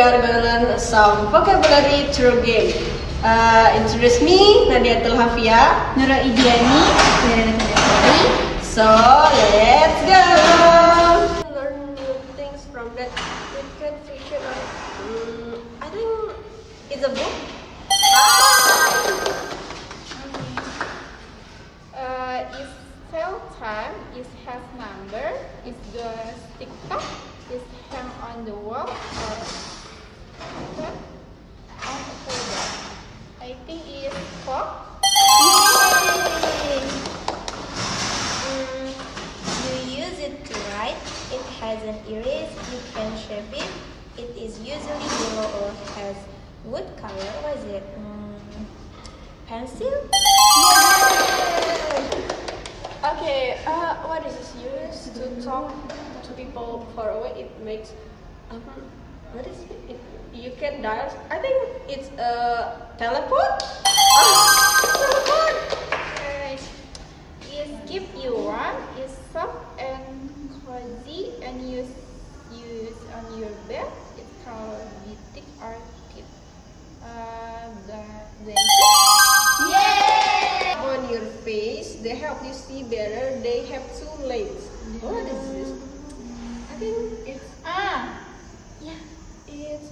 are gonna learn some vocabulary through game. Introduce me, Nadiatul Hafia. Nurul Idiani, So let's go. Learn new things from that cricket fiction. I think it's a book. Is cell time, is has number, is the TikTok, is hang on the wall, or on a folder. I think it is clock. You use it to write. It has an erase. You can shape it. It is usually yellow or has wood color. What is it? Pencil? Okay, what is this used to talk to people far away? It makes what is it? You can dial. I think it's a telephone. Telephone. Is keep you warm, is soft and cozy, and use on your bed. It's called beaded or kit. The On your face, they help you see better. They have two legs. What is this? I think it's yeah. it's